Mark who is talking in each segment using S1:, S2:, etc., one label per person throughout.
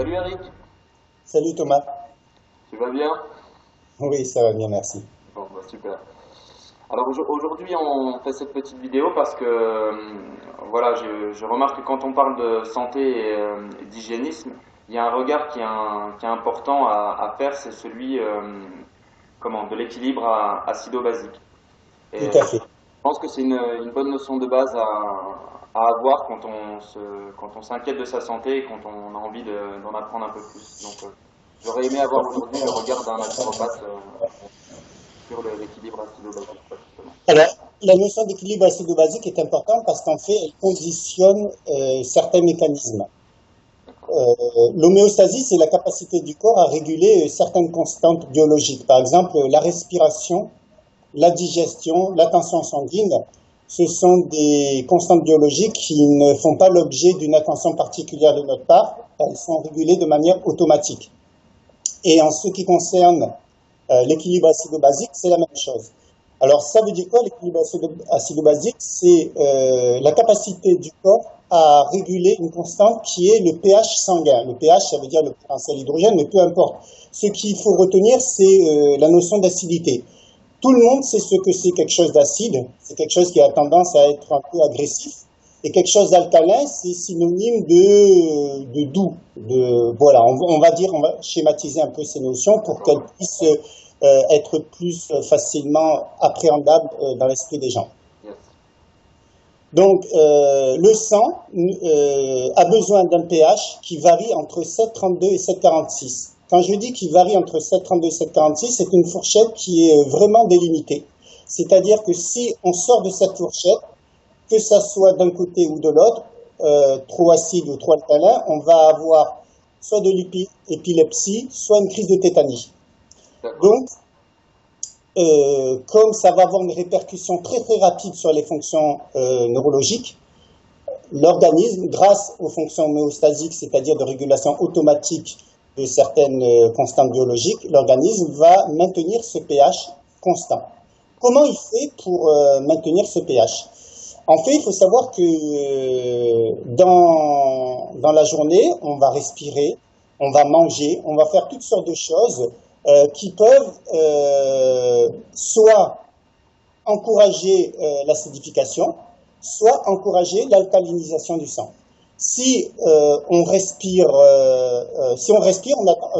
S1: Salut Eric,
S2: Salut Thomas.
S1: tu vas bien?
S2: Oui, ça va bien, merci.
S1: Bon, bah, super. Alors aujourd'hui on fait cette petite vidéo parce que voilà, je remarque que quand on parle de santé et d'hygiénisme, il y a un regard qui est important à faire, c'est celui de l'équilibre acido-basique.
S2: Tout
S1: Et
S2: à
S1: je
S2: fait.
S1: pense que c'est une bonne notion de base à avoir quand on s'inquiète de sa santé et quand on a envie d'en apprendre un peu plus. Donc j'aurais aimé avoir aujourd'hui le regard d'un naturopathe sur l'équilibre acido-basique, quoi, justement.
S2: Alors, la notion d'équilibre acido-basique est importante parce qu'en fait, elle conditionne certains mécanismes.
S1: D'accord.
S2: L'homéostasie, c'est la capacité du corps à réguler certaines constantes biologiques. Par exemple, la respiration, la digestion, la tension sanguine. Ce sont des constantes biologiques qui ne font pas l'objet d'une attention particulière de notre part. Elles sont régulées de manière automatique. Et en ce qui concerne l'équilibre acido-basique, c'est la même chose. Alors, ça veut dire quoi l'équilibre acido-basique? C'est la capacité du corps à réguler une constante qui est le pH sanguin. Le pH, ça veut dire le potentiel hydrogène, mais peu importe. Ce qu'il faut retenir, c'est la notion d'acidité. Tout le monde sait ce que c'est quelque chose d'acide. C'est quelque chose qui a tendance à être un peu agressif. Et quelque chose d'alcalin, c'est synonyme de doux. Voilà, on va schématiser un peu ces notions pour
S1: D'accord,
S2: qu'elles
S1: ouais.
S2: puissent être plus facilement appréhendables dans l'esprit des gens.
S1: Yes.
S2: Donc, le sang a besoin d'un pH qui varie entre 7,32 et 7,46. Quand je dis qu'il varie entre 7,32 et 7,46, c'est une fourchette qui est vraiment délimitée. C'est-à-dire que si on sort de cette fourchette, que ça soit d'un côté ou de l'autre, trop acide ou trop alcalin, on va avoir soit de l'épilepsie, soit une crise de tétanie.
S1: D'accord.
S2: Donc, comme ça va avoir une répercussion très très rapide sur les fonctions neurologiques, l'organisme, grâce aux fonctions homéostasiques, c'est-à-dire de régulation automatique de certaines constantes biologiques, l'organisme va maintenir ce pH constant. Comment il fait pour maintenir ce pH? En fait, il faut savoir que dans la journée, on va respirer, on va manger, on va faire toutes sortes de choses qui peuvent soit encourager l'acidification, soit encourager l'alcalinisation du sang. Si on respire,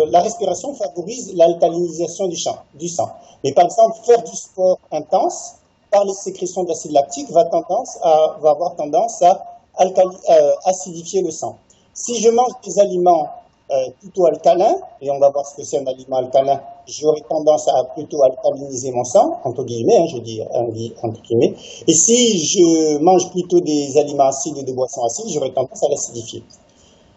S2: la respiration favorise l'alcalinisation du sang. Mais par exemple, faire du sport intense, par les sécrétions d'acide lactique, va avoir tendance à acidifier le sang. Si je mange des aliments plutôt alcalins, et on va voir ce que c'est un aliment alcalin, j'aurai tendance à plutôt alcaliniser mon sang, entre guillemets, je dis entre guillemets. Et si je mange plutôt des aliments acides et des boissons acides, j'aurai tendance à l'acidifier.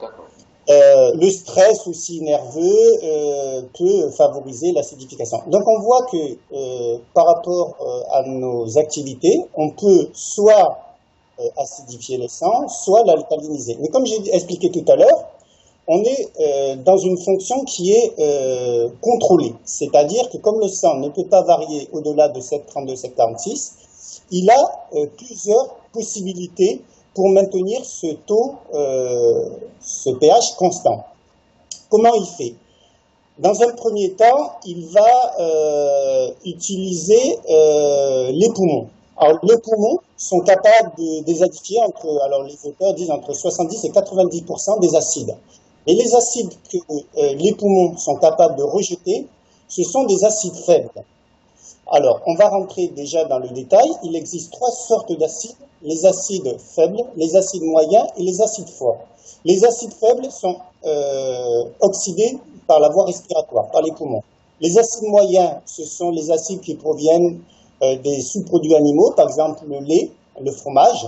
S1: D'accord.
S2: Le stress aussi nerveux peut favoriser l'acidification. Donc on voit que par rapport à nos activités, on peut soit acidifier le sang, soit l'alcaliniser. Mais comme j'ai expliqué tout à l'heure, on est dans une fonction qui est contrôlée. C'est-à-dire que comme le sang ne peut pas varier au-delà de 7,32, 7,46, il a plusieurs possibilités pour maintenir ce taux, ce pH constant. Comment il fait? Dans un premier temps, il va utiliser les poumons. Alors, les poumons sont capables de désacidifier alors les auteurs disent entre 70 et 90% des acides. Et les acides que les poumons sont capables de rejeter, ce sont des acides faibles. Alors, on va rentrer déjà dans le détail. Il existe trois sortes d'acides, les acides faibles, les acides moyens et les acides forts. Les acides faibles sont oxydés par la voie respiratoire, par les poumons. Les acides moyens, ce sont les acides qui proviennent des sous-produits animaux, par exemple le lait, le fromage.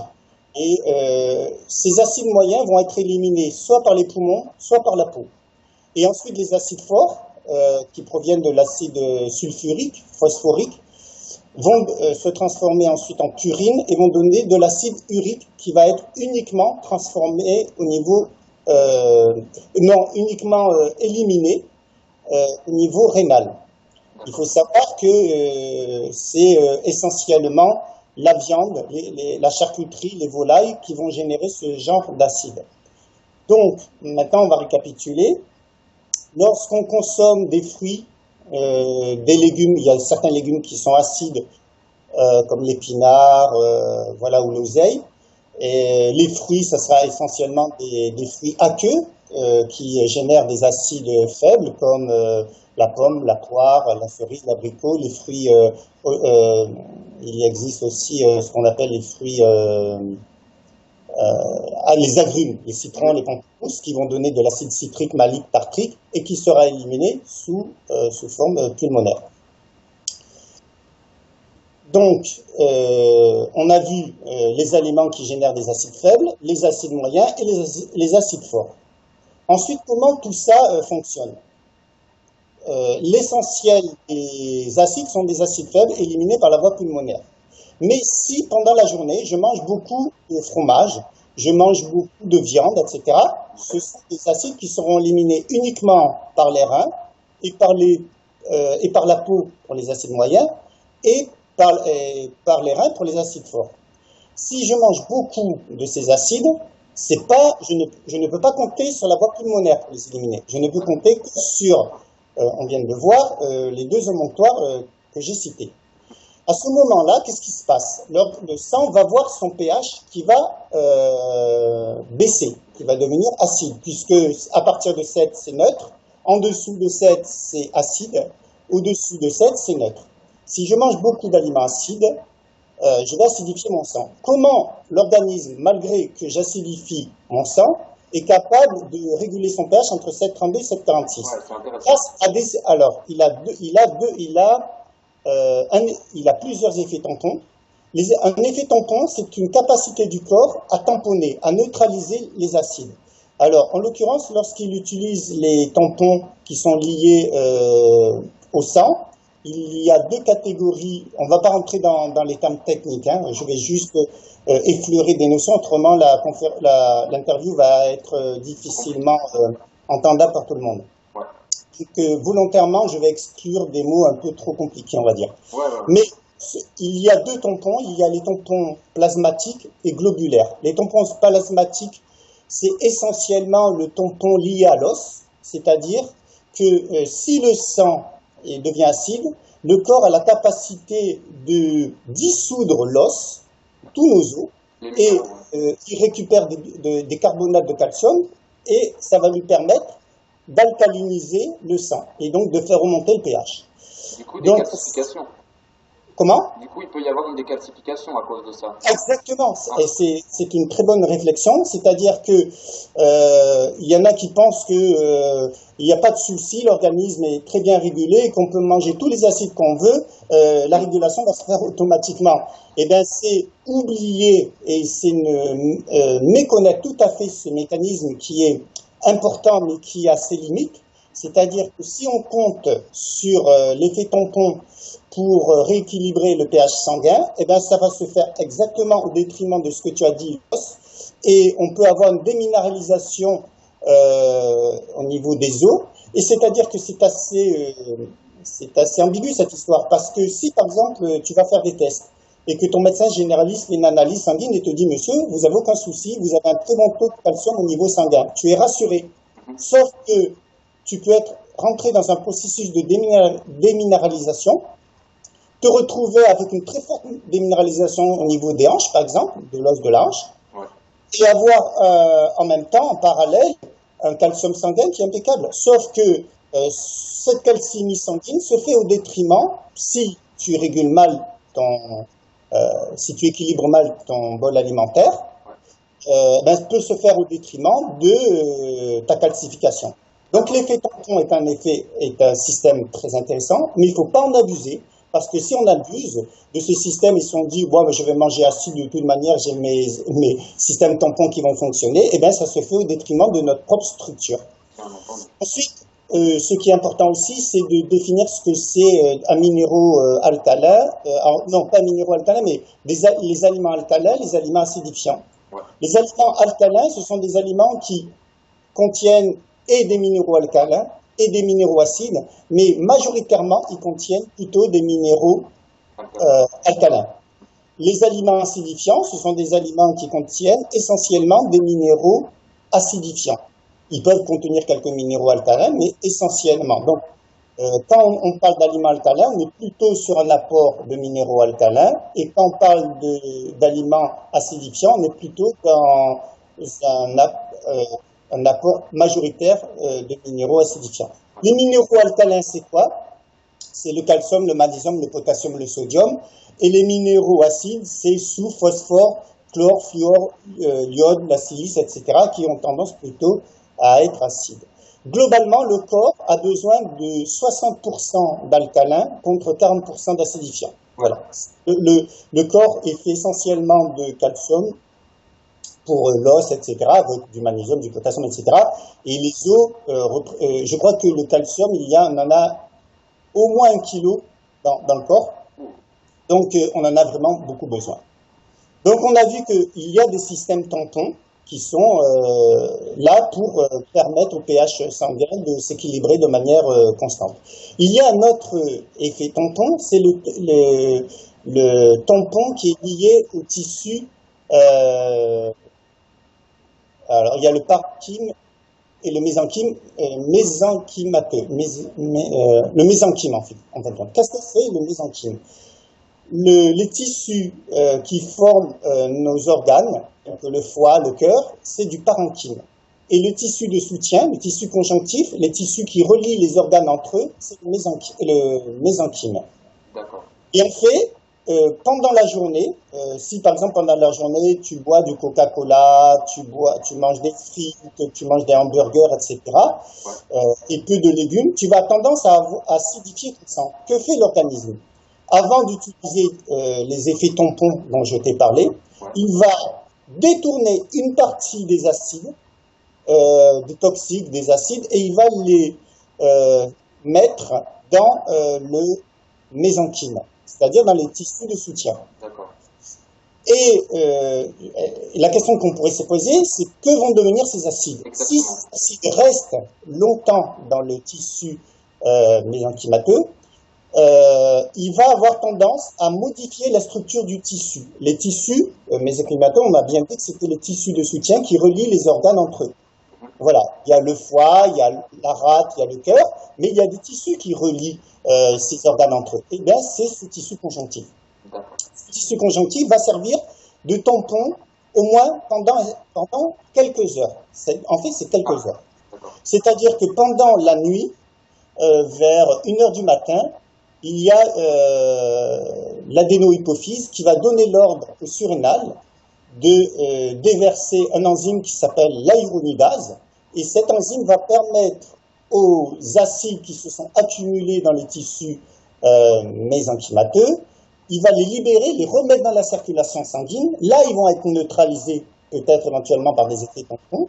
S2: Et ces acides moyens vont être éliminés soit par les poumons, soit par la peau. Et ensuite, les acides forts, qui proviennent de l'acide sulfurique, phosphorique, vont se transformer ensuite en purine et vont donner de l'acide urique qui va être uniquement transformé au niveau, uniquement éliminé au niveau rénal. Il faut
S1: D'accord.
S2: savoir que c'est essentiellement la viande, la charcuterie, les volailles qui vont générer ce genre d'acide. Donc, maintenant, on va récapituler. Lorsqu'on consomme des fruits, des légumes, il y a certains légumes qui sont acides, comme l'épinard, voilà, ou l'oseille. Et les fruits, ça sera essentiellement des fruits aqueux qui génèrent des acides faibles, comme la pomme, la poire, la cerise, l'abricot. Les fruits, il existe aussi ce qu'on appelle les fruits, les agrumes, les citrons, les pamplemousses, qui vont donner de l'acide citrique, malique, tartrique, et qui sera éliminé sous forme pulmonaire. Donc, on a vu les aliments qui génèrent des acides faibles, les acides moyens et les acides forts. Ensuite, comment tout ça fonctionne? L'essentiel des acides sont des acides faibles éliminés par la voie pulmonaire. Mais si pendant la journée, je mange beaucoup de fromage, je mange beaucoup de viande, etc., ce sont des acides qui seront éliminés uniquement par les reins et par la peau pour les acides moyens et par les reins pour les acides forts. Si je mange beaucoup de ces acides, je ne peux pas compter sur la voie pulmonaire pour les éliminer. Je ne peux compter que sur, on vient de le voir, les deux émonctoires que j'ai cités. À ce moment-là, qu'est-ce qui se passe? Le sang va voir son pH qui va baisser, qui va devenir acide, puisque à partir de 7, c'est neutre, en dessous de 7, c'est acide, au-dessus de 7, c'est neutre. Si je mange beaucoup d'aliments acides, je vais acidifier mon sang. Comment l'organisme, malgré que j'acidifie mon sang, est capable de réguler son pH entre 7,32 et 7,46? Alors, il a plusieurs effets tampons. Un effet tampon, c'est une capacité du corps à tamponner, à neutraliser les acides. Alors, en l'occurrence, lorsqu'il utilise les tampons qui sont liés au sang, il y a deux catégories. On ne va pas rentrer dans les termes techniques, hein, je vais juste effleurer des notions, autrement l'interview va être difficilement entendable par tout le monde. Donc, volontairement, je vais exclure des mots un peu trop compliqués, on va dire. Mais il y a deux tampons, il y a les tampons plasmatiques et globulaires. Les tampons plasmatiques, c'est essentiellement le tampon lié à l'os, c'est-à-dire que si le sang devient acide, le corps a la capacité de dissoudre l'os, tous nos os, et il récupère des carbonates de calcium, et ça va lui permettre d'alcaliniser le sang, et donc de faire remonter le pH.
S1: Du coup, des calcifications.
S2: Comment?
S1: Du coup, il peut y avoir une décalcification à cause de ça.
S2: Exactement. Et c'est une très bonne réflexion. C'est-à-dire que il y en a qui pensent que il n'y a pas de souci, l'organisme est très bien régulé et qu'on peut manger tous les acides qu'on veut, la régulation va se faire automatiquement. Eh bien, c'est oublier et c'est méconnaître tout à fait ce mécanisme qui est important mais qui a ses limites. C'est-à-dire que si on compte sur l'effet tampon pour rééquilibrer le pH sanguin, eh bien, ça va se faire exactement au détriment de ce que tu as dit, et on peut avoir une déminéralisation au niveau des os, et c'est-à-dire que c'est assez ambigu cette histoire, parce que si par exemple tu vas faire des tests et que ton médecin généraliste fait une analyse sanguine et te dit monsieur, vous n'avez aucun souci, vous avez un très bon taux de calcium au niveau sanguin, tu es rassuré, sauf que tu peux être rentré dans un processus de déminéralisation, te retrouver avec une très forte déminéralisation au niveau des hanches, par exemple, de l'os de la hanche, et avoir en même temps, en parallèle, un calcium sanguin qui est impeccable. Sauf que cette calcémie sanguine se fait au détriment, si tu régules mal si tu équilibres mal ton bol alimentaire, peut se faire au détriment de ta calcification. Donc l'effet tampon est un système très intéressant, mais il ne faut pas en abuser, parce que si on abuse de ce système et si on dit bon, je vais manger acide de toute manière, j'ai mes systèmes tampons qui vont fonctionner, eh bien ça se fait au détriment de notre propre structure. Ensuite, ce qui est important aussi, c'est de définir ce que c'est un minéraux alcalin, non pas un minéraux alcalin, mais les aliments alcalins, les aliments acidifiants. Les aliments alcalins, ce sont des aliments qui contiennent et des minéraux alcalins et des minéraux acides, mais majoritairement, ils contiennent plutôt des minéraux alcalins. Les aliments acidifiants, ce sont des aliments qui contiennent essentiellement des minéraux acidifiants. Ils peuvent contenir quelques minéraux alcalins, mais essentiellement. Donc, quand on parle d'aliments alcalins, on est plutôt sur un apport de minéraux alcalins, et quand on parle d'aliments acidifiants, on est plutôt dans un apport majoritaire de minéraux acidifiants. Les minéraux alcalins, c'est quoi? C'est le calcium, le magnésium, le potassium, le sodium. Et les minéraux acides, c'est soufre, phosphore, chlore, fluor, l'iode, la silice, etc., qui ont tendance plutôt à être acides. Globalement, le corps a besoin de 60% d'alcalin contre 40% d'acidifiant. Voilà. Le corps est fait essentiellement de calcium pour l'os, etc., avec du magnésium, du potassium, etc. Et les os, je crois que le calcium, on en a au moins 1 kilo dans le corps. Donc, on en a vraiment beaucoup besoin. Donc, on a vu qu'il y a des systèmes tampons qui sont là pour permettre au pH sanguin de s'équilibrer de manière constante. Il y a un autre effet tampon, c'est le tampon qui est lié au tissu. Alors, il y a le parenchyme et le mésenchyme, mésenchymateux. Le mésenchyme, en fait. Qu'est-ce que c'est le mésenchyme? Les tissus qui forment nos organes, donc le foie, le cœur, c'est du parenchyme. Et le tissu de soutien, le tissu conjonctif, les tissus qui relient les organes entre eux, c'est le mésenchyme.
S1: D'accord.
S2: Et en fait, pendant la journée, si par exemple pendant la journée tu bois du Coca-Cola, tu manges des frites, tu manges des hamburgers, etc., et peu de légumes, tu vas avoir tendance à acidifier ton sang. Que fait l'organisme? Avant d'utiliser les effets tampons dont je t'ai parlé, il va détourner une partie des acides, des toxiques, des acides, et il va les mettre dans le mésenchyme, c'est-à-dire dans les tissus de soutien.
S1: D'accord.
S2: Et la question qu'on pourrait se poser, c'est que vont devenir ces acides?
S1: Exactement.
S2: Si ces acides restent longtemps dans le tissu mésenchymateux, il va avoir tendance à modifier la structure du tissu. Les tissus mésenchymateux, on a bien dit que c'était les tissus de soutien qui relient les organes entre eux. Voilà, il y a le foie, il y a la rate, il y a le cœur, mais il y a des tissus qui relient ces organes entre eux. Eh bien, c'est ce tissu conjonctif. Ce tissu conjonctif va servir de tampon au moins pendant quelques heures. En fait, c'est quelques heures. C'est-à-dire que pendant la nuit, vers 1h du matin, il y a l'adénohypophyse qui va donner l'ordre au surrénal de déverser un enzyme qui s'appelle l'aéronidase, et cette enzyme va permettre aux acides qui se sont accumulés dans les tissus mésenchymateux, il va les libérer, les remettre dans la circulation sanguine. Là, ils vont être neutralisés, peut-être éventuellement par des effets tampons,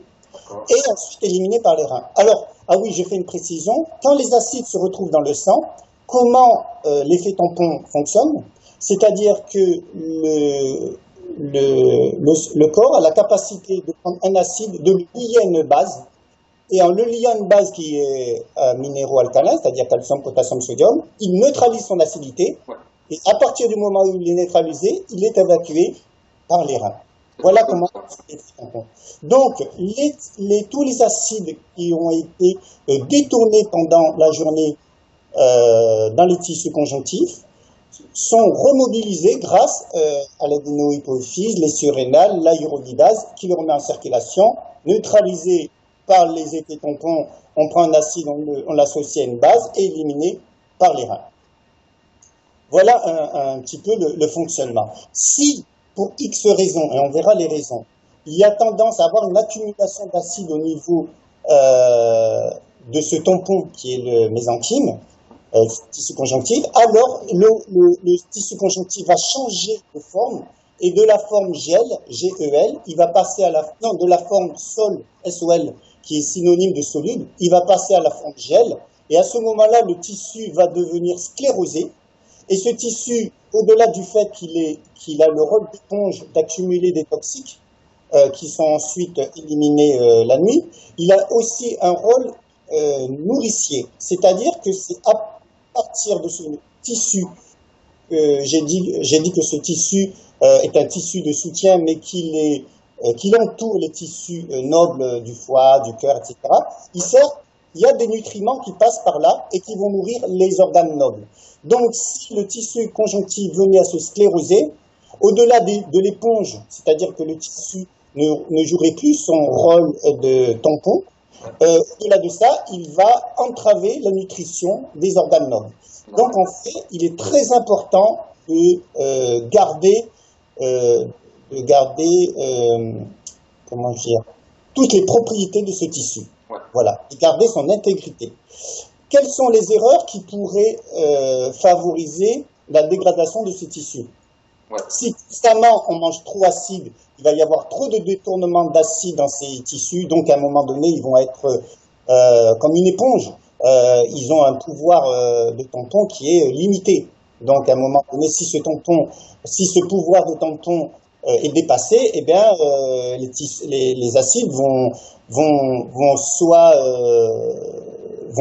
S2: et ensuite éliminés par les reins. Alors, ah oui, j'ai fait une précision, quand les acides se retrouvent dans le sang, comment l'effet tampon fonctionne? C'est-à-dire que le corps a la capacité de prendre un acide, de le lier à une base, et en le liant à une base qui est minéraux-alcalin, c'est-à-dire calcium, potassium, sodium, il neutralise son acidité, et à partir du moment où il est neutralisé, il est évacué par les reins. Voilà comment c'est l'effet tampon. Donc, tous les acides qui ont été détournés pendant la journée dans les tissus conjonctifs sont remobilisés grâce à l'adénohypophyse, les surrénales, l'aéronidase qui le remet en circulation, neutralisé par les effets tampons, on prend un acide, on l'associe à une base et éliminé par les reins. Voilà un petit peu le fonctionnement. Si, pour X raisons, et on verra les raisons, il y a tendance à avoir une accumulation d'acide au niveau de ce tampon qui est le mésenchyme, tissu conjonctif, alors le tissu conjonctif va changer de forme, et de la forme gel, GEL, il va passer de la forme sol, SOL, qui est synonyme de solide, il va passer à la forme gel, et à ce moment-là, le tissu va devenir sclérosé, et ce tissu, au-delà du fait qu'il a le rôle d'éponge d'accumuler des toxiques, qui sont ensuite éliminés la nuit, il a aussi un rôle nourricier, c'est-à-dire que c'est à partir de ce tissu, j'ai dit que ce tissu est un tissu de soutien, mais qu'il est qui entourent les tissus nobles du foie, du cœur, etc., il y a des nutriments qui passent par là et qui vont nourrir les organes nobles. Donc, si le tissu conjonctif venait à se scléroser, au-delà de l'éponge, c'est-à-dire que le tissu ne jouerait plus son rôle de tampon, au-delà de ça, il va entraver la nutrition des organes nobles. Donc, en fait, il est très important de garder comment dire, toutes les propriétés de ce tissu. Voilà, et garder son intégrité. Quelles sont les erreurs qui pourraient favoriser la dégradation de ce tissu? Si constamment on mange trop acide, il va y avoir trop de détournement d'acide dans ces tissus, donc à un moment donné, ils vont être comme une éponge. Ils ont un pouvoir de tampon qui est limité. Donc à un moment donné, si ce pouvoir de tampon est dépassé, eh bien les acides vont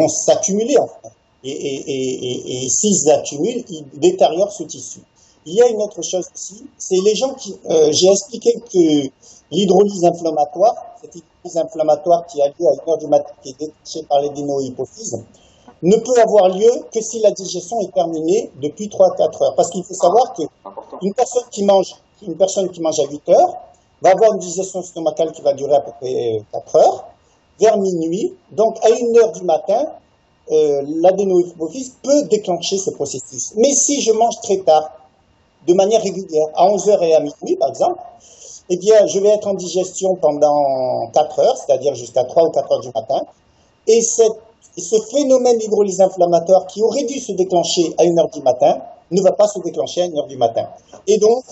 S2: s'accumuler en fait. Et s'ils s'accumulent, ils détériorent ce tissu. Il y a une autre chose aussi, c'est les gens qui... j'ai expliqué que l'hydrolyse inflammatoire, cette hydrolyse inflammatoire qui a lieu à 1h du matin, qui est déclenchée par l'adénohypophyse, ne peut avoir lieu que si la digestion est terminée depuis 3 à 4 heures. Parce qu'il faut savoir qu'une personne qui mange à 8 heures va avoir une digestion stomacale qui va durer à peu près 4 heures, vers minuit. Donc, à 1h du matin, l'adénohypophyse peut déclencher ce processus. Mais si je mange très tard, de manière régulière, à 11h et à minuit, par exemple, eh bien, je vais être en digestion pendant 4 heures, c'est-à-dire jusqu'à 3 ou 4 heures du matin. Et ce phénomène d'hydrolyse inflammatoire qui aurait dû se déclencher à 1h du matin ne va pas se déclencher à 1h du matin. Et donc,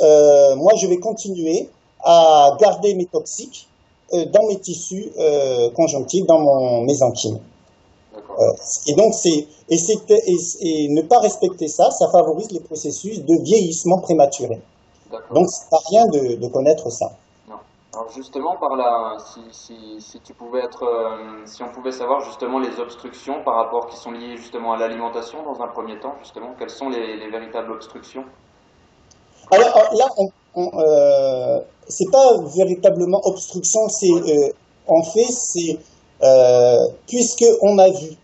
S2: moi, je vais continuer à garder mes toxiques dans mes tissus conjonctifs, dans mes enzymes. Et donc, ne pas respecter ça, ça favorise les processus de vieillissement prématuré. Donc, c'est pas rien de connaître ça.
S1: Non. Alors justement, par là, si tu pouvais si on pouvait savoir justement les obstructions par rapport qui sont liées justement à l'alimentation dans un premier temps, justement, quelles sont les véritables obstructions?
S2: Alors là, c'est pas véritablement obstruction, en fait, c'est puisque on a vu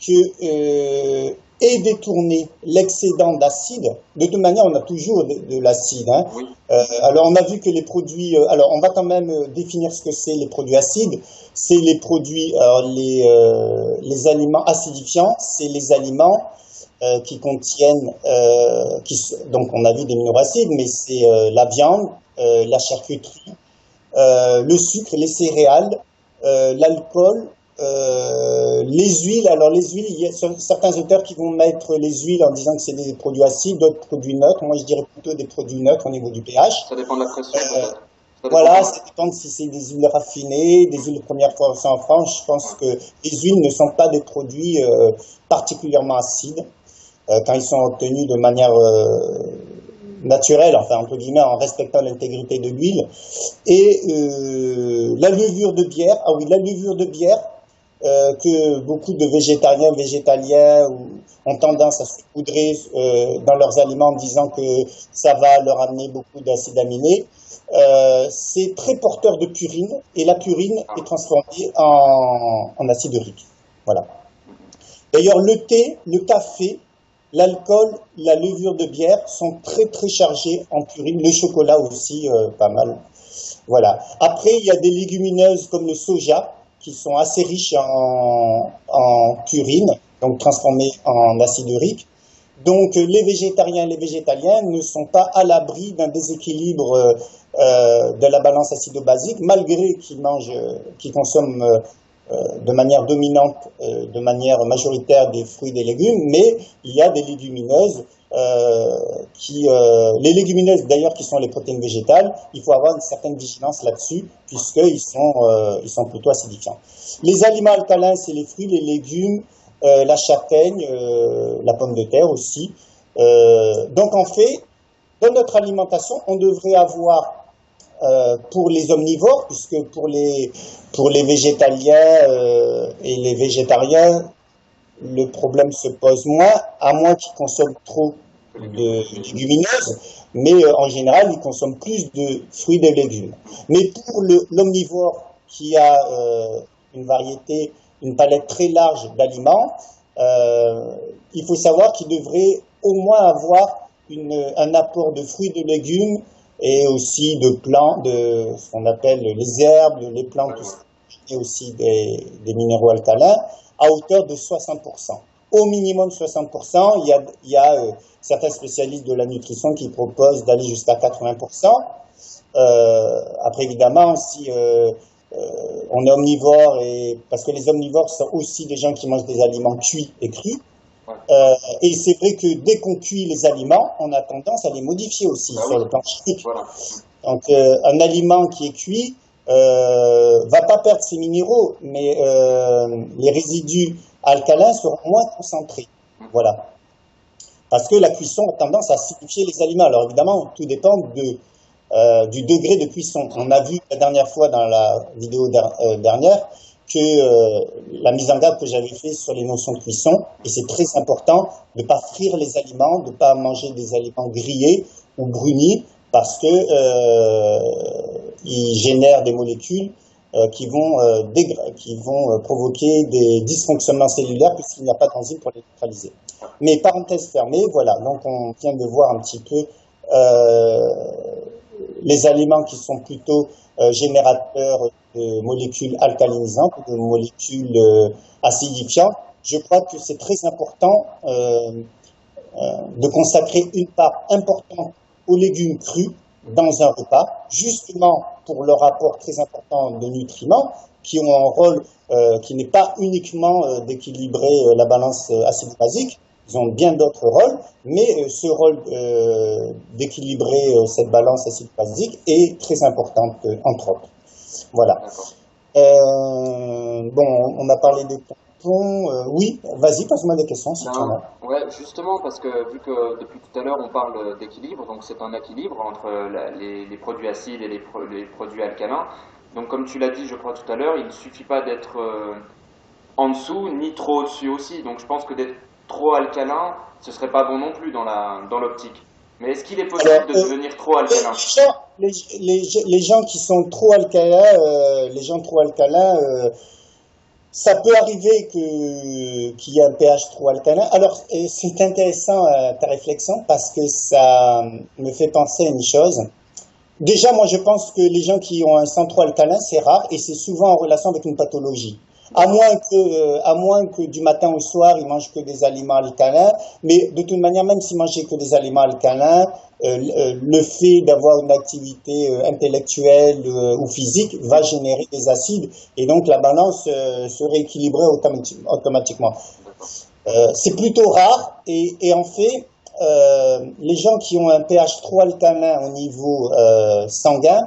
S2: que est détourné l'excédent d'acide. De toute manière, on a toujours de l'acide. Hein.
S1: Oui.
S2: Alors, on a vu que les produits... alors, on va quand même définir ce que c'est les produits acides. C'est les produits... les aliments acidifiants, c'est les aliments qui contiennent... donc, on a vu des minéraux-acides, mais c'est la viande, la charcuterie, le sucre, les céréales, l'alcool, les huiles. Alors les huiles, il y a certains auteurs qui vont mettre les huiles en disant que c'est des produits acides, d'autres produits neutres. Moi, je dirais plutôt des produits neutres au niveau du pH.
S1: Ça dépend de la pression, peut-être.
S2: Voilà, ça dépend de si c'est des huiles raffinées, des huiles de première force en France. Je pense que les huiles ne sont pas des produits particulièrement acides quand ils sont obtenus de manière naturelle, enfin entre guillemets, en respectant l'intégrité de l'huile. Et la levure de bière, ah oui, la levure de bière, que beaucoup de végétaliens ont tendance à se poudrer dans leurs aliments en disant que ça va leur amener beaucoup d'acides aminés. C'est très porteur de purine, et la purine est transformée en acide urique. Voilà. D'ailleurs, le thé, le café, l'alcool, la levure de bière sont très très chargés en purine. Le chocolat aussi, pas mal. Voilà. Après, il y a des légumineuses comme le soja qui sont assez riches en purine, donc transformées en acide urique. Donc, les végétariens et les végétaliens ne sont pas à l'abri d'un déséquilibre de la balance acido-basique, malgré qu'ils consomment de manière dominante, de manière majoritaire des fruits et des légumes, mais il y a des légumineuses les légumineuses d'ailleurs qui sont les protéines végétales, il faut avoir une certaine vigilance là-dessus, puisqu'ils sont plutôt acidifiants. Les aliments alcalins, c'est les fruits, les légumes, la châtaigne, la pomme de terre aussi. Donc en fait, dans notre alimentation, on devrait avoir pour les omnivores, puisque pour les végétaliens et les végétariens, le problème se pose moins, à moins qu'ils consomment trop de légumineuses. mais en général, ils consomment plus de fruits et de légumes. Mais pour l'omnivore qui a une variété, une palette très large d'aliments, il faut savoir qu'il devrait au moins avoir un apport de fruits et de légumes et aussi de plantes, de ce qu'on appelle les herbes, les plantes, et aussi des minéraux alcalins, à hauteur de 60%. Au minimum 60%, il y a certains spécialistes de la nutrition qui proposent d'aller jusqu'à 80%. Après, évidemment, si on est omnivore, parce que les omnivores sont aussi des gens qui mangent des aliments cuits et crus, et c'est vrai que dès qu'on cuit les aliments, on a tendance à les modifier aussi sur le plan chimique. Voilà. Donc, un aliment qui est cuit va pas perdre ses minéraux, mais les résidus alcalins seront moins concentrés. Voilà. Parce que la cuisson a tendance à acidifier les aliments. Alors évidemment, tout dépend du degré de cuisson. On a vu la dernière fois dans la vidéo dernière que la mise en garde que j'avais fait sur les notions de cuisson, et c'est très important de ne pas frire les aliments, de ne pas manger des aliments grillés ou brunis, parce que ils génèrent des molécules qui vont provoquer des dysfonctionnements cellulaires puisqu'il n'y a pas d'enzyme pour les neutraliser. Mais parenthèse fermée, voilà, donc on vient de voir un petit peu les aliments qui sont plutôt générateurs de molécules alcalinisantes, de molécules acidifiantes. Je crois que c'est très important de consacrer une part importante aux légumes crus dans un repas, justement pour leur apport très important de nutriments, qui ont un rôle qui n'est pas uniquement d'équilibrer la balance acide-basique. Ils ont bien d'autres rôles, mais ce rôle d'équilibrer cette balance acide-basique est très important, entre autres. Voilà. Bon, on a parlé des tampons. Oui, vas-y, pose-moi des questions si tu en as.
S1: Ouais, justement, parce que vu que depuis tout à l'heure on parle d'équilibre, donc c'est un équilibre entre les produits acides et les produits alcalins. Donc comme tu l'as dit, je crois tout à l'heure, il ne suffit pas d'être en dessous ni trop au-dessus aussi. Donc je pense que d'être trop alcalin, ce serait pas bon non plus dans l'optique. Mais est-ce qu'il est possible de devenir trop alcalin?
S2: Les gens qui sont trop alcalins, ça peut arriver qu'il y ait un pH trop alcalin. Alors, c'est intéressant ta réflexion parce que ça me fait penser à une chose. Déjà, moi, je pense que les gens qui ont un sang trop alcalin, c'est rare et c'est souvent en relation avec une pathologie. À moins que du matin au soir, ils mangent que des aliments alcalins. Mais de toute manière, même s'ils mangeaient que des aliments alcalins, le fait d'avoir une activité intellectuelle ou physique va générer des acides et donc la balance se rééquilibrerait automatiquement. C'est plutôt rare et en fait, les gens qui ont un pH trop alcalin au niveau sanguin,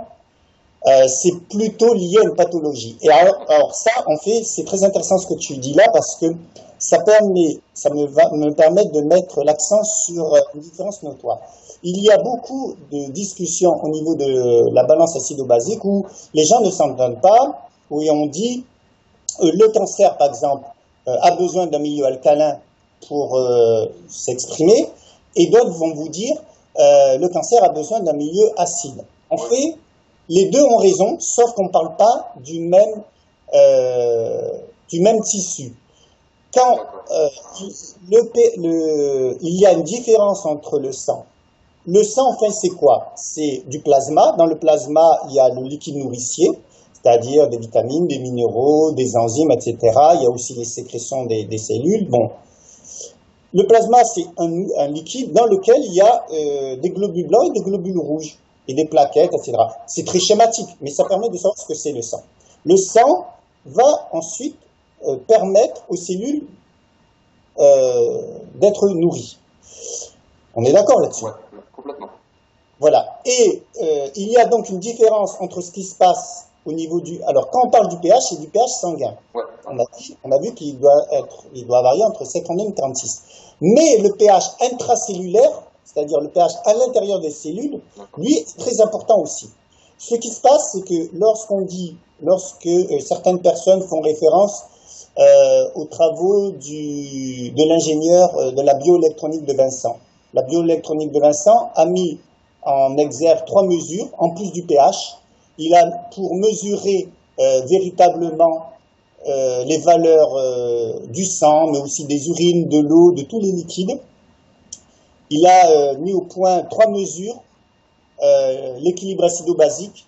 S2: c'est plutôt lié à une pathologie. Et alors ça, en fait, c'est très intéressant ce que tu dis là parce que ça me permet de mettre l'accent sur une différence notoire. Il y a beaucoup de discussions au niveau de la balance acido-basique où les gens ne s'entendent pas, où on dit le cancer, par exemple, a besoin d'un milieu alcalin pour s'exprimer, et d'autres vont vous dire le cancer a besoin d'un milieu acide. En fait, les deux ont raison, sauf qu'on ne parle pas du même tissu. Quand il y a une différence entre le sang. Le sang, en fait, c'est quoi? C'est du plasma. Dans le plasma, il y a le liquide nourricier, c'est-à-dire des vitamines, des minéraux, des enzymes, etc. Il y a aussi les sécrétions des cellules. Bon. Le plasma, c'est un liquide dans lequel il y a des globules blancs et des globules rouges, et des plaquettes, etc. C'est très schématique, mais ça permet de savoir ce que c'est le sang. Le sang va ensuite permettre aux cellules d'être nourries. On est d'accord là-dessus?
S1: Ouais, complètement.
S2: Voilà. Et il y a donc une différence entre ce qui se passe au niveau du... Alors, quand on parle du pH, c'est du pH sanguin. Ouais. On a vu qu'il doit varier entre 7,9 et 46. Mais le pH intracellulaire, c'est-à-dire le pH à l'intérieur des cellules, lui, est très important aussi. Ce qui se passe, c'est que lorsque certaines personnes font référence aux travaux de l'ingénieur de la bioélectronique de Vincent. La bioélectronique de Vincent a mis en exergue 3 mesures, en plus du pH. Il a pour mesurer véritablement les valeurs du sang, mais aussi des urines, de l'eau, de tous les liquides. Il a mis au point 3 mesures, l'équilibre acido-basique,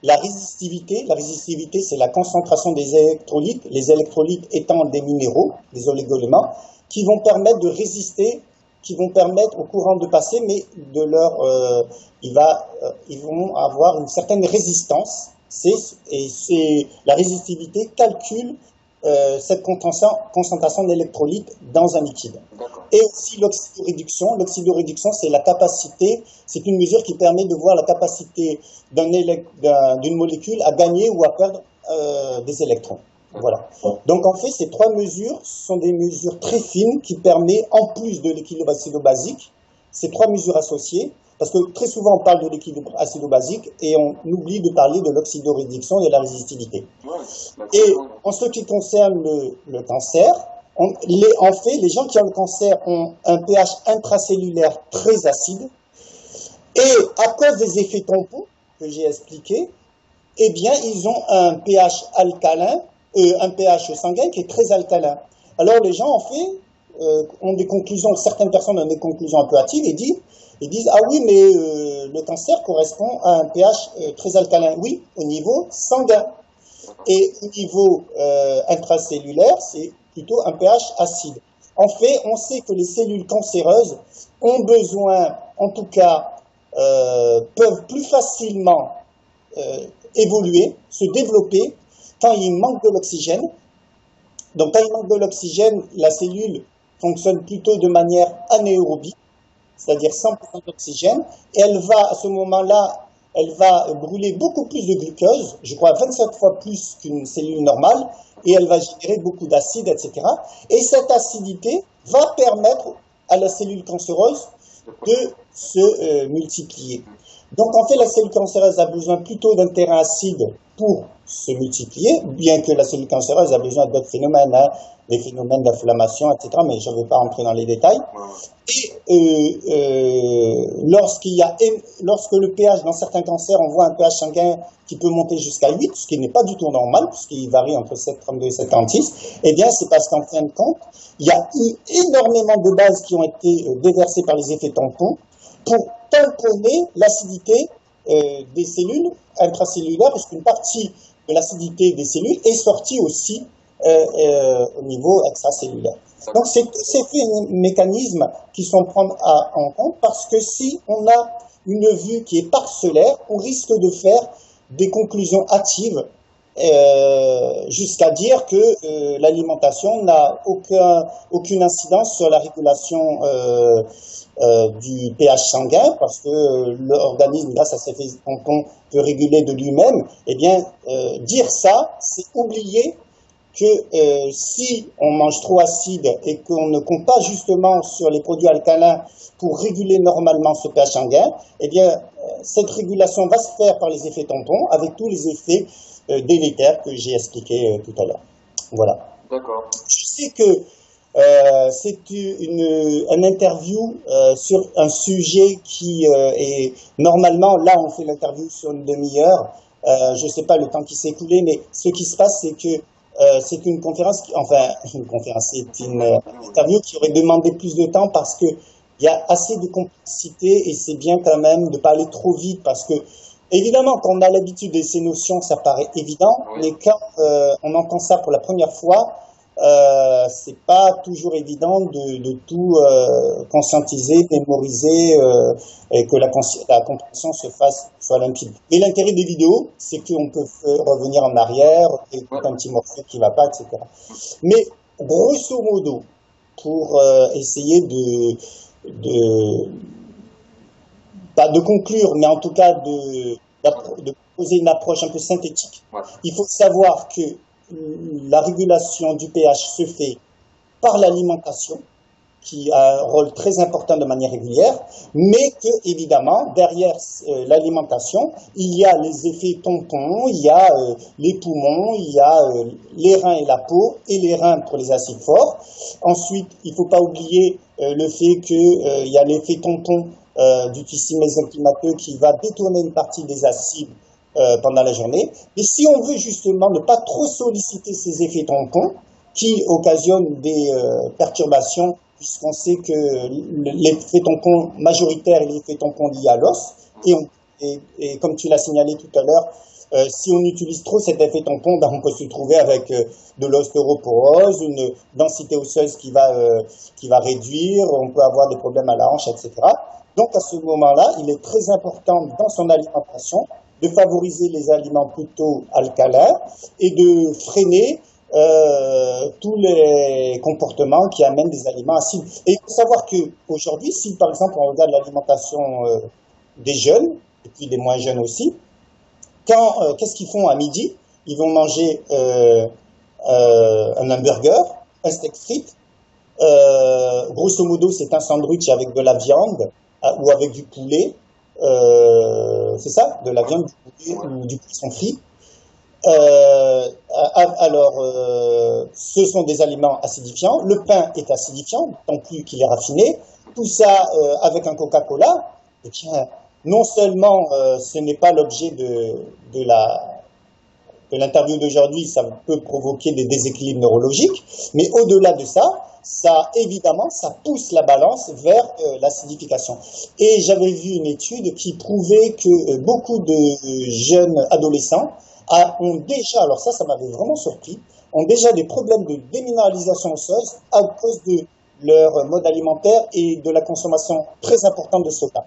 S2: la résistivité. La résistivité, c'est la concentration des électrolytes, les électrolytes étant des minéraux, des oligoéléments, qui vont permettre de résister, qui vont permettre au courant de passer, mais de ils vont avoir une certaine résistance. La résistivité calcule cette concentration d'électrolytes dans un liquide. Et aussi l'oxydoréduction. L'oxydoréduction, c'est la capacité, c'est une mesure qui permet de voir la capacité d'une molécule à gagner ou à perdre des électrons. Voilà. Donc en fait, ces 3 mesures sont des mesures très fines qui permettent, en plus de l'équilibre acido-basique, ces 3 mesures associées, parce que très souvent on parle de l'équilibre acido-basique et on oublie de parler de l'oxydoréduction et de la résistivité. Et en ce qui concerne le cancer, en fait, les gens qui ont le cancer ont un pH intracellulaire très acide, et à cause des effets tampons que j'ai expliqués, eh bien, ils ont un pH alcalin, un pH sanguin qui est très alcalin. Alors les gens, en fait, ont des conclusions, certaines personnes ont des conclusions un peu hâtives et disent ah oui, mais le cancer correspond à un pH très alcalin. Oui, au niveau sanguin. Et au niveau intracellulaire, c'est plutôt un pH acide. En fait, on sait que les cellules cancéreuses ont besoin, en tout cas, peuvent plus facilement évoluer, se développer quand il manque de l'oxygène. Donc quand il manque de l'oxygène, la cellule fonctionne plutôt de manière anaérobie, c'est-à-dire 100% d'oxygène, et elle va, à ce moment-là, elle va brûler beaucoup plus de glucose, je crois 27 fois plus qu'une cellule normale, et elle va générer beaucoup d'acide, etc. Et cette acidité va permettre à la cellule cancéreuse de se multiplier. Donc en fait, la cellule cancéreuse a besoin plutôt d'un terrain acide pour se multiplier, bien que la cellule cancéreuse a besoin d'autres phénomènes, des phénomènes d'inflammation, etc., mais je ne vais pas rentrer dans les détails. Et lorsque le pH, dans certains cancers, on voit un pH sanguin qui peut monter jusqu'à 8, ce qui n'est pas du tout normal, puisqu'il varie entre 7,32 et 7,46, eh bien c'est parce qu'en fin de compte, il y a eu énormément de bases qui ont été déversées par les effets tampons pour tamponner l'acidité des cellules intracellulaires, parce qu'une partie de l'acidité des cellules est sortie aussi au niveau extracellulaire. Donc c'est ces mécanismes qui sont prendre en compte, parce que si on a une vue qui est parcellaire, on risque de faire des conclusions hâtives jusqu'à dire que l'alimentation n'a aucune incidence sur la régulation du pH sanguin, parce que l'organisme, grâce à cet effet tampon, peut réguler de lui-même. Eh bien, dire ça, c'est oublier que si on mange trop acide et qu'on ne compte pas justement sur les produits alcalins pour réguler normalement ce pH sanguin, eh bien, cette régulation va se faire par les effets tampons, avec tous les effets délétères que j'ai expliqués tout à l'heure. Voilà.
S1: D'accord.
S2: Je sais que c'est une interview sur un sujet qui est normalement, là on fait l'interview sur une demi-heure, je ne sais pas le temps qui s'est écoulé, mais ce qui se passe, c'est que c'est une conférence, c'est une interview qui aurait demandé plus de temps, parce que il y a assez de complexité, et c'est bien quand même de pas aller trop vite, parce que évidemment, quand on a l'habitude de ces notions, ça paraît évident, mais quand on entend ça pour la première fois, c'est pas toujours évident de tout conscientiser, mémoriser, et que la compréhension soit limpide. Mais l'intérêt des vidéos, c'est qu'on peut revenir en arrière, écouter un petit morceau qui va pas, etc. Mais grosso modo, pour essayer pas de conclure, mais en tout cas de poser une approche un peu synthétique, il faut savoir que la régulation du pH se fait par l'alimentation, qui a un rôle très important de manière régulière, mais que, évidemment, derrière l'alimentation, il y a les effets tampons, il y a les poumons, il y a les reins et la peau, et les reins pour les acides forts. Ensuite, il ne faut pas oublier le fait qu'il y a l'effet tampon du tissu mésenchymateux qui va détourner une partie des acides pendant la journée. Et si on veut justement ne pas trop solliciter ces effets tampons qui occasionnent des perturbations, puisqu'on sait que l'effet tampon majoritaire est l'effet tampon lié à l'os, et comme tu l'as signalé tout à l'heure, si on utilise trop cet effet tampon, ben on peut se trouver avec de l'ostéoporose, une densité osseuse qui va réduire, on peut avoir des problèmes à la hanche, etc. Donc à ce moment-là, il est très important dans son alimentation de favoriser les aliments plutôt alcalins et de freiner tous les comportements qui amènent des aliments acides. Et il faut savoir qu'aujourd'hui, si par exemple on regarde l'alimentation des jeunes, et puis des moins jeunes aussi, qu'est-ce qu'ils font à midi? Ils vont manger un hamburger, un steak frites, grosso modo c'est un sandwich avec de la viande ou avec du poulet, c'est ça, de la viande, du poulet ou du poisson frit. Ce sont des aliments acidifiants. Le pain est acidifiant, tant plus qu'il est raffiné. Tout ça avec un Coca-Cola. Et bien, non seulement ce n'est pas l'objet de l'interview d'aujourd'hui, ça peut provoquer des déséquilibres neurologiques, mais au-delà de ça, évidemment, ça pousse la balance vers l'acidification. Et j'avais vu une étude qui prouvait que beaucoup de jeunes adolescents ont déjà, alors ça m'avait vraiment surpris, ont déjà des problèmes de déminéralisation osseuse à cause de leur mode alimentaire et de la consommation très importante de soda.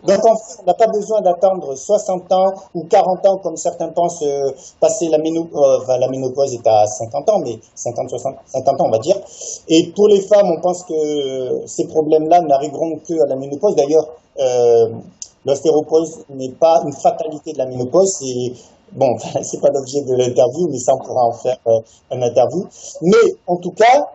S2: Donc en fait, on n'a pas besoin d'attendre 60 ans ou 40 ans comme certains pensent, passer la ménopause est à 50 ans, mais 50 ans on va dire. Et pour les femmes, on pense que ces problèmes-là n'arriveront qu'à la ménopause. D'ailleurs, l'ostéoporose n'est pas une fatalité de la ménopause, c'est pas l'objet de l'interview, mais ça on pourra en faire un interview. Mais en tout cas,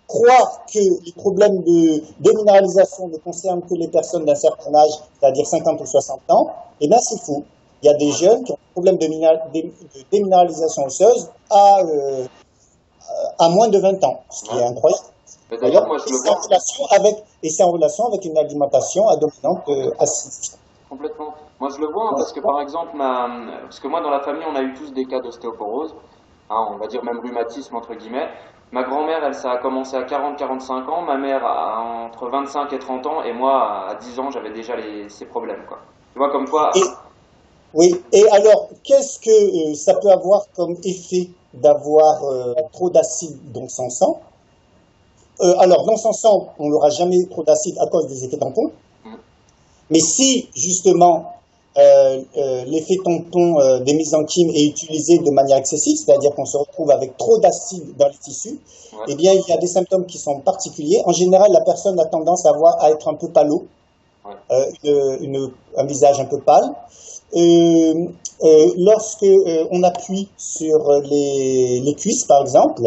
S2: croire que les problèmes de déminéralisation ne concernent que les personnes d'un certain âge, c'est-à-dire 50 ou 60 ans, eh bien c'est faux. Il y a des jeunes qui ont des problèmes de déminéralisation osseuse à moins de 20 ans, ce qui est incroyable.
S1: D'ailleurs, moi,
S2: c'est en relation avec une alimentation à dominante acide.
S1: Complètement. Moi, je le vois, parce que par exemple, parce que moi, dans la famille, on a eu tous des cas d'ostéoporose, on va dire même rhumatisme, entre guillemets. Ma grand-mère, ça a commencé à 40-45 ans, ma mère entre 25 et 30 ans, et moi, à 10 ans, j'avais déjà ces problèmes, quoi. Tu vois, comme quoi...
S2: Oui, et alors, qu'est-ce que ça peut avoir comme effet d'avoir trop d'acide dans son sang? Alors, dans son sang, on n'aura jamais trop d'acide à cause des effets tampons. Mais si, justement, l'effet tampon des mésenchymes est utilisé de manière excessive, c'est-à-dire qu'on se retrouve avec trop d'acide dans les tissus, eh bien, il y a des symptômes qui sont particuliers. En général, la personne a tendance à être un peu pâle, un visage un peu pâle. Lorsque on appuie sur les cuisses, par exemple,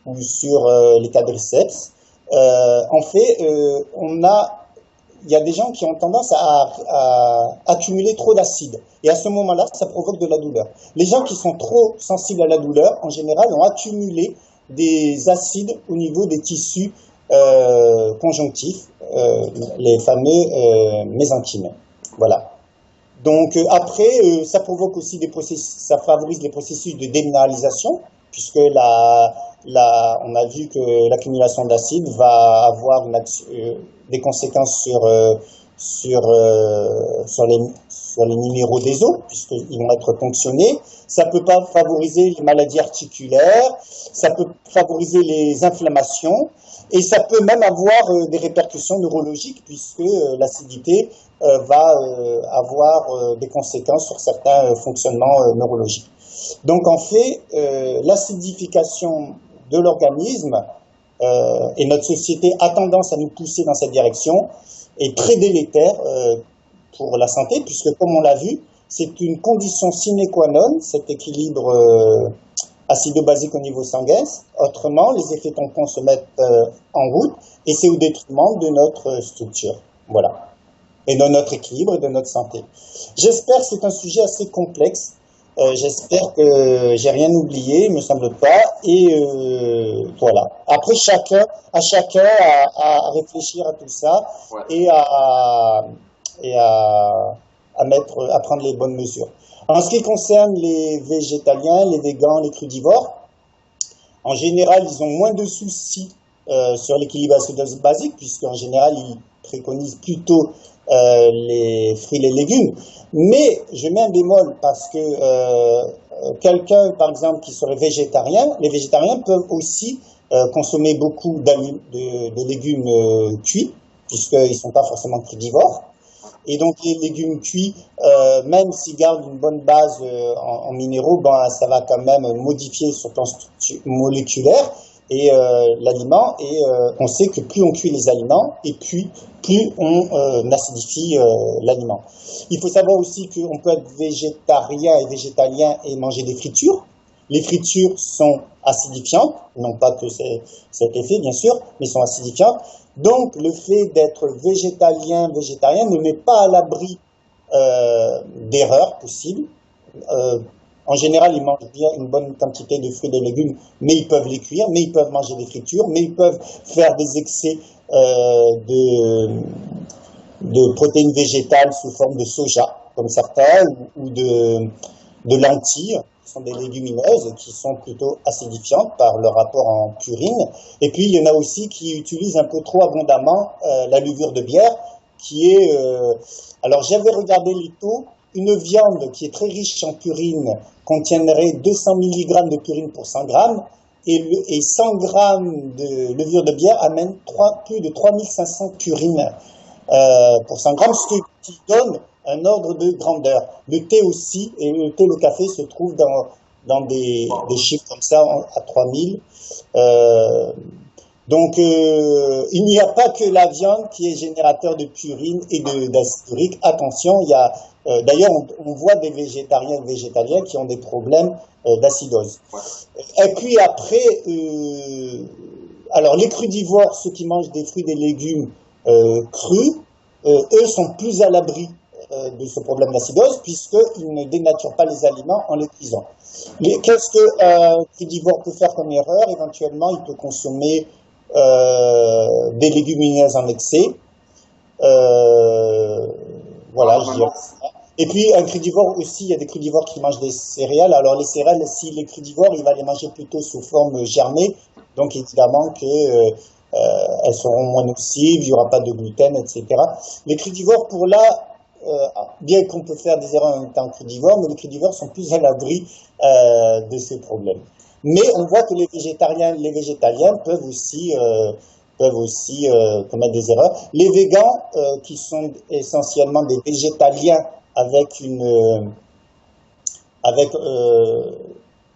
S2: ou sur les quadriceps, en fait, il y a des gens qui ont tendance à accumuler trop d'acide. Et à ce moment-là, ça provoque de la douleur. Les gens qui sont trop sensibles à la douleur, en général, ont accumulé des acides au niveau des tissus conjonctifs, les fameux mésenchymes. Voilà. Donc après, ça provoque aussi ça favorise les processus de déminéralisation, puisque on a vu que l'accumulation d'acide va avoir des conséquences sur les minéraux des os, puisqu'ils vont être ponctionnés. Ça peut pas favoriser les maladies articulaires, ça peut favoriser les inflammations, et ça peut même avoir des répercussions neurologiques, puisque l'acidité va avoir des conséquences sur certains fonctionnements neurologiques. Donc en fait, l'acidification de l'organisme, et notre société a tendance à nous pousser dans cette direction, est très délétère pour la santé, puisque comme on l'a vu, c'est une condition sine qua non, cet équilibre acido-basique au niveau sanguin. Autrement, les effets tampons se mettent en route, et c'est au détriment de notre structure. Voilà. Et de notre équilibre et de notre santé. J'espère que c'est un sujet assez complexe. J'espère que j'ai rien oublié, il me semble pas. Et voilà. Après, chacun à réfléchir à tout ça et à et à prendre les bonnes mesures. En ce qui concerne les végétaliens, les végans, les crudivores, en général, ils ont moins de soucis sur l'équilibre acide basique, puisqu'en général, ils préconisent plutôt les fruits et les légumes. Mais je mets un bémol parce que quelqu'un, par exemple, qui serait végétarien, les végétariens peuvent aussi consommer beaucoup de légumes cuits, puisqu'ils ne sont pas forcément crudivores. Et donc les légumes cuits, même s'ils gardent une bonne base en minéraux, ben, ça va quand même modifier sur le plan moléculaire et l'aliment. Et on sait que plus on cuit les aliments, et plus on acidifie l'aliment. Il faut savoir aussi qu'on peut être végétarien et végétalien et manger des fritures. Les fritures sont acidifiantes, non pas que c'est cet effet bien sûr, mais sont acidifiantes. Donc le fait d'être végétalien, végétarien ne met pas à l'abri d'erreurs possibles. En général, ils mangent bien une bonne quantité de fruits et de légumes, mais ils peuvent les cuire, mais ils peuvent manger des fritures, mais ils peuvent faire des excès de protéines végétales sous forme de soja, comme certains, ou de lentilles, qui sont des légumineuses, qui sont plutôt acidifiantes par leur rapport en purine. Et puis, il y en a aussi qui utilisent un peu trop abondamment la levure de bière, qui est... alors, j'avais regardé les taux. Une viande qui est très riche en purine contiendrait 200 mg de purine pour 100 grammes, et 100 grammes de levure de bière amène plus de 3500 purines pour 100 grammes, ce qui donne un ordre de grandeur. Le thé aussi, et le thé, le café se trouve dans des chiffres comme ça, à 3000. Donc, il n'y a pas que la viande qui est générateur de purine et d'acide urique. Attention, il y a d'ailleurs, on voit des végétariens et végétaliens qui ont des problèmes d'acidose. Et puis après, alors les crudivores, ceux qui mangent des fruits et des légumes crus, eux sont plus à l'abri de ce problème d'acidose, puisqu'ils ne dénaturent pas les aliments en les cuisant. Qu'est-ce qu'un crudivore peut faire comme erreur? Éventuellement, il peut consommer des légumineuses en excès. Voilà, je dirais ça. Et puis, un crudivore aussi, il y a des crudivores qui mangent des céréales. Alors, les céréales, si les crudivores, il va les manger plutôt sous forme germée. Donc, évidemment que elles seront moins nocives, il n'y aura pas de gluten, etc. Les crudivores, pour là, bien qu'on peut faire des erreurs en étant crudivore, mais les crudivores sont plus à l'abri de ces problèmes. Mais on voit que les végétariens, les végétaliens peuvent aussi commettre des erreurs. Les végans, qui sont essentiellement des végétaliens avec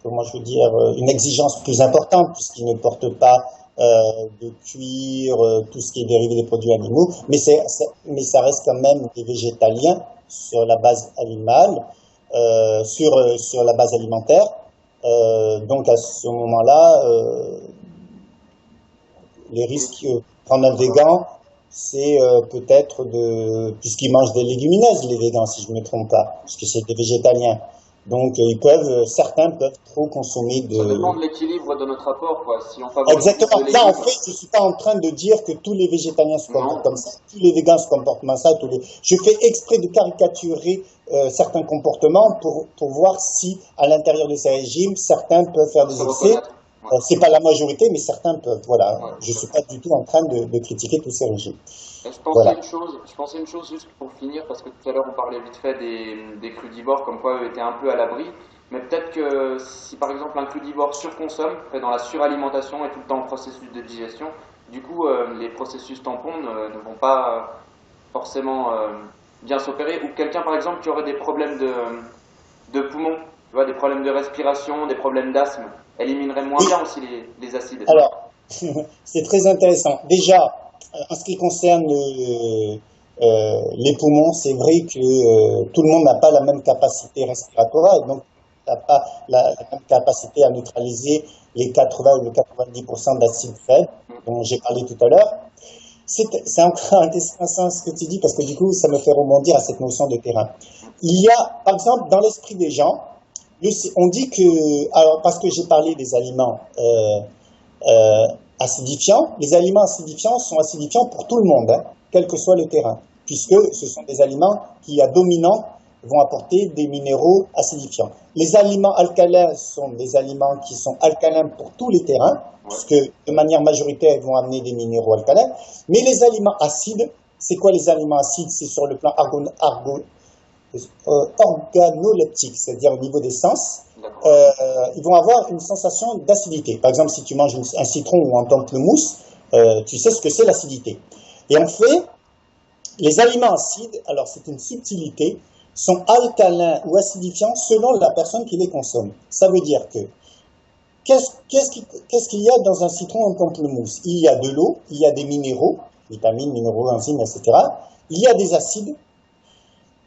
S2: comment je veux dire, une exigence plus importante, puisqu'ils ne portent pas de cuir, tout ce qui est dérivé des produits animaux, mais ça reste quand même des végétaliens sur la base animale, sur la base alimentaire. Donc à ce moment-là, les risques prendre un végan, c'est peut-être puisqu'ils mangent des légumineuses, les végans, si je ne me trompe pas, parce que c'est des végétaliens. Donc certains peuvent trop consommer de...
S1: Ça dépend de l'équilibre de notre apport, quoi. Si on favorise
S2: Exactement. Là, en fait, je suis pas en train de dire que tous les végétaliens se comportent comme ça, tous les végans se comportent comme ça, Je fais exprès de caricaturer certains comportements pour voir si, à l'intérieur de ces régimes, certains peuvent faire des excès. C'est pas la majorité, mais certains peuvent. Voilà. Ouais. Je suis pas du tout en train de critiquer tous ces régimes.
S1: Je pensais une chose juste pour finir, parce que tout à l'heure on parlait vite fait des crudivores, comme quoi eux étaient un peu à l'abri. Mais peut-être que si par exemple un crudivore surconsomme, fait dans la suralimentation et tout le temps en processus de digestion, du coup les processus tampons ne vont pas forcément bien s'opérer. Ou quelqu'un par exemple qui aurait des problèmes de poumons, tu vois, des problèmes de respiration, des problèmes d'asthme, éliminerait moins bien aussi les acides.
S2: Alors, c'est très intéressant. Déjà, en ce qui concerne les poumons, c'est vrai que tout le monde n'a pas la même capacité respiratoire, et donc n'a pas la même capacité à neutraliser les 80 ou les 90% d'acide faible dont j'ai parlé tout à l'heure. C'est encore intéressant ce que tu dis, parce que du coup, ça me fait rebondir à cette notion de terrain. Il y a, par exemple, dans l'esprit des gens, on dit que, alors parce que j'ai parlé des aliments acidifiants, les aliments acidifiants sont acidifiants pour tout le monde, hein, quel que soit le terrain. puisque ce sont des aliments qui, à dominant, vont apporter des minéraux acidifiants. Les aliments alcalins sont des aliments qui sont alcalins pour tous les terrains, puisque de manière majoritaire, ils vont amener des minéraux alcalins. Mais les aliments acides, c'est quoi les aliments acides? C'est sur le plan organoleptique, c'est-à-dire au niveau des sens. Ils vont avoir une sensation d'acidité. Par exemple, si tu manges un citron ou un pamplemousse, tu sais ce que c'est l'acidité. Et en fait, les aliments acides, alors c'est une subtilité, sont alcalins ou acidifiants selon la personne qui les consomme. Ça veut dire que, qu'est-ce qu'il y a dans un citron ou un pamplemousse? Il y a de l'eau, il y a des minéraux, vitamines, minéraux, enzymes, etc. Il y a des acides.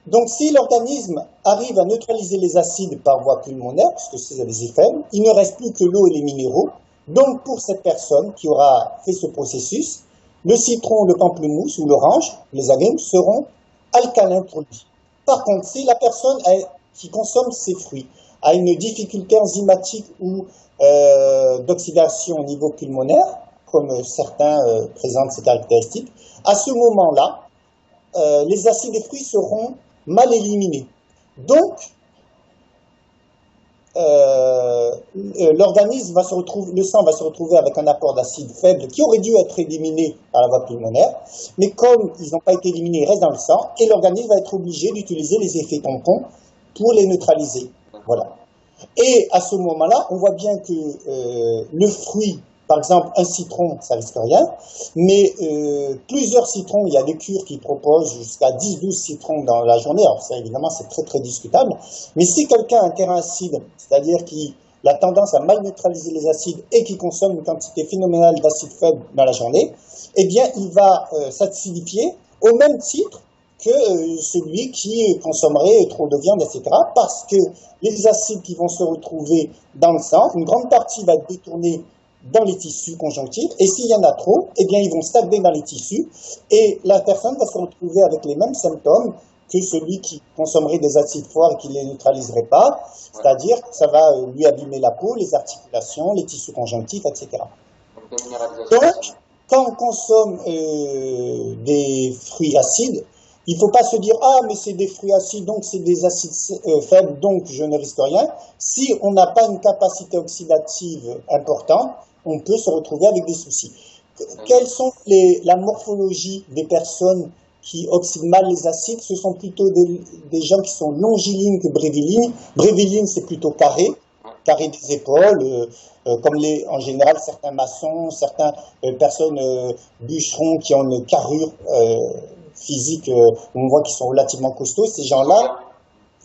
S2: Donc, si l'organisme arrive à neutraliser les acides par voie pulmonaire, puisque c'est des effets faibles, il ne reste plus que l'eau et les minéraux. Donc, pour cette personne qui aura fait ce processus, le citron, le pamplemousse ou l'orange, les agrumes, seront alcalins pour lui. Par contre, si la personne qui consomme ces fruits a une difficulté enzymatique ou d'oxydation au niveau pulmonaire, comme certains présentent ces caractéristiques, à ce moment-là, les acides des fruits seront mal éliminés. Donc, l'organisme va se retrouver, le sang va se retrouver avec un apport d'acide faible qui aurait dû être éliminé par la voie pulmonaire, mais comme ils n'ont pas été éliminés, ils restent dans le sang, et l'organisme va être obligé d'utiliser les effets tampons pour les neutraliser. Voilà. Et à ce moment-là, on voit bien que le fruit, par exemple un citron, ça risque rien, mais plusieurs citrons, il y a des cures qui proposent jusqu'à 10-12 citrons dans la journée, alors ça évidemment c'est très très discutable, mais si quelqu'un a un terrain acide, c'est-à-dire qu'il a tendance à mal neutraliser les acides et qui consomme une quantité phénoménale d'acide faible dans la journée, eh bien il va s'acidifier au même titre que celui qui consommerait trop de viande, etc. Parce que les acides qui vont se retrouver dans le sang, une grande partie va être détournée dans les tissus conjonctifs, et s'il y en a trop, eh bien ils vont stagner dans les tissus, et la personne va se retrouver avec les mêmes symptômes que celui qui consommerait des acides forts et qui ne les neutraliserait pas, c'est-à-dire que ça va lui abîmer la peau, les articulations, les tissus conjonctifs, etc. Donc, quand on consomme des fruits acides, il ne faut pas se dire « Ah, mais c'est des fruits acides, donc c'est des acides faibles, donc je ne risque rien ». Si on n'a pas une capacité oxydative importante, on peut se retrouver avec des soucis. Quelles sont la morphologie des personnes qui oxydent mal les acides? Ce sont plutôt des gens qui sont longilignes que brévilignes. Brévilignes, c'est plutôt carré des épaules, comme en général certains maçons, certaines personnes bûcherons qui ont une carrure physique, on voit qu'ils sont relativement costauds. Ces gens-là,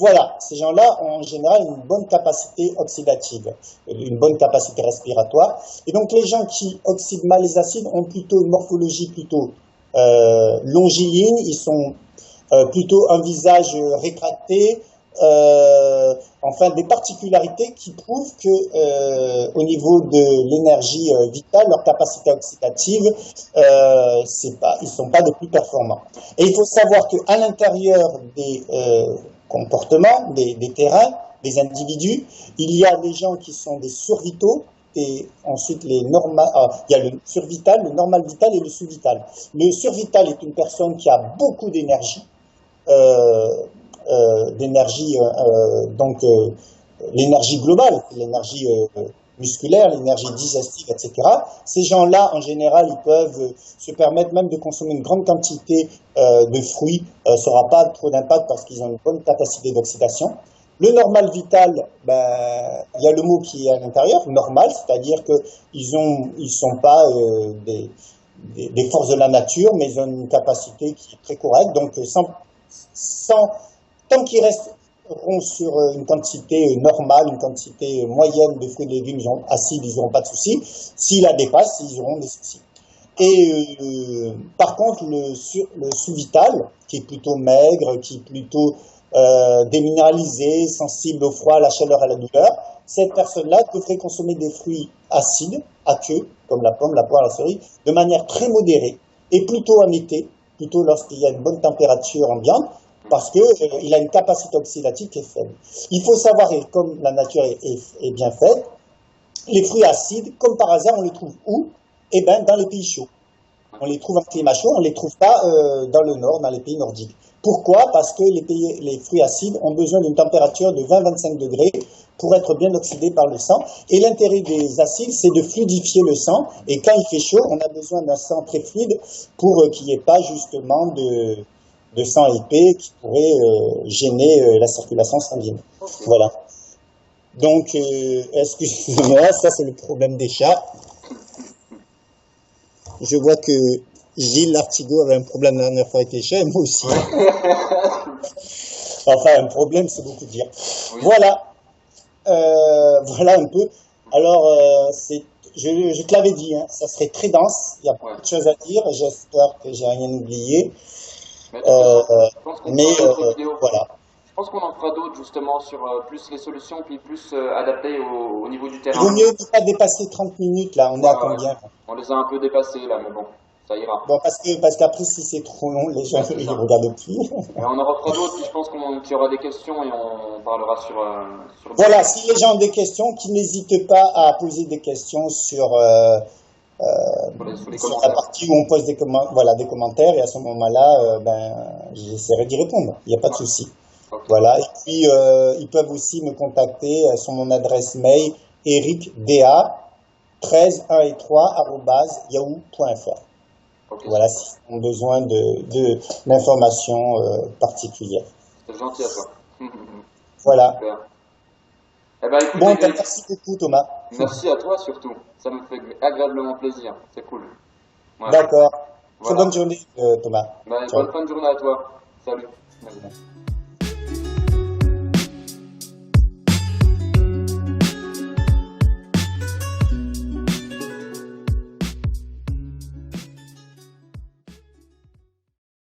S2: voilà, ces gens-là ont en général une bonne capacité oxydative, une bonne capacité respiratoire. Et donc les gens qui oxydent mal les acides ont plutôt une morphologie plutôt longiligne, ils sont plutôt un visage rétracté, enfin des particularités qui prouvent que au niveau de l'énergie vitale, leur capacité oxydative, ils sont pas des plus performants. Et il faut savoir qu'à l'intérieur des comportements, des terrains, des individus, il y a des gens qui sont des survitaux, et ensuite il y a le survital, le normal vital et le sous-vital. Le survital est une personne qui a beaucoup d'énergie, l'énergie globale, l'énergie musculaire, l'énergie digestive, etc. Ces gens-là, en général, ils peuvent se permettre même de consommer une grande quantité de fruits, ça n'aura pas trop d'impact parce qu'ils ont une bonne capacité d'oxydation. Le normal vital, il y a le mot qui est à l'intérieur, normal, c'est-à-dire qu'ils sont pas des forces de la nature, mais ils ont une capacité qui est très correcte. Donc, tant qu'ils resteront sur une quantité normale, une quantité moyenne de fruits et légumes acides, ils n'auront pas de soucis. S'ils la dépassent, ils auront des soucis. Et par contre, le sous-vital, qui est plutôt maigre, qui est plutôt déminéralisé, sensible au froid, à la chaleur, à la douleur, cette personne-là devrait consommer des fruits acides, à queue, comme la pomme, la poire, la cerise, de manière très modérée, et plutôt en été, plutôt lorsqu'il y a une bonne température ambiante, parce qu'il a une capacité oxydative qui est faible. Il faut savoir, et comme la nature est bien faite, les fruits acides, comme par hasard, on les trouve où? Eh bien, dans les pays chauds. on les trouve en climat chaud, on ne les trouve pas dans le nord, dans les pays nordiques. Pourquoi? Parce que les fruits acides ont besoin d'une température de 20-25 degrés pour être bien oxydés par le sang. Et l'intérêt des acides, c'est de fluidifier le sang. Et quand il fait chaud, on a besoin d'un sang très fluide pour qu'il n'y ait pas justement de sang épais qui pourrait gêner la circulation sanguine. Voilà. Donc, excusez-moi, ça c'est le problème des chats. Je vois que Gilles Lartigot avait un problème la dernière fois avec les chats, et moi aussi. Enfin, un problème, c'est beaucoup dire. Oui. Voilà. Voilà un peu. Alors, je te l'avais dit, hein, ça serait très dense. Il y a beaucoup de choses à dire. J'espère que j'ai rien oublié. Mais voilà.
S1: Je pense qu'on en fera d'autres justement sur plus les solutions, puis plus adaptées au niveau du terrain.
S2: Il vaut mieux ne pas dépasser 30 minutes là, on est à combien?
S1: On les a un peu dépassés là, mais bon, ça ira.
S2: Bon, parce qu'après si c'est trop long, les gens ne regardent plus.
S1: Et on en refera d'autres, puis je pense qu'il y aura des questions et on parlera sur
S2: voilà, si les gens ont des questions, qu'ils n'hésitent pas à poser des questions sur la partie où on pose des commentaires, et à ce moment-là, j'essaierai d'y répondre, il n'y a pas de souci. Okay. Voilà, et puis ils peuvent aussi me contacter sur mon adresse mail ericda1313@yahoo.fr. Okay. Voilà, s'ils ont besoin d'informations particulières.
S1: C'est gentil à toi.
S2: Voilà.
S1: Super. Eh ben, écoute,
S2: bon, merci beaucoup Thomas.
S1: Merci à toi surtout, ça me fait agréablement plaisir, c'est cool.
S2: Voilà. D'accord. Très bonne journée Thomas.
S1: Bonne fin de journée à toi. Salut. Merci.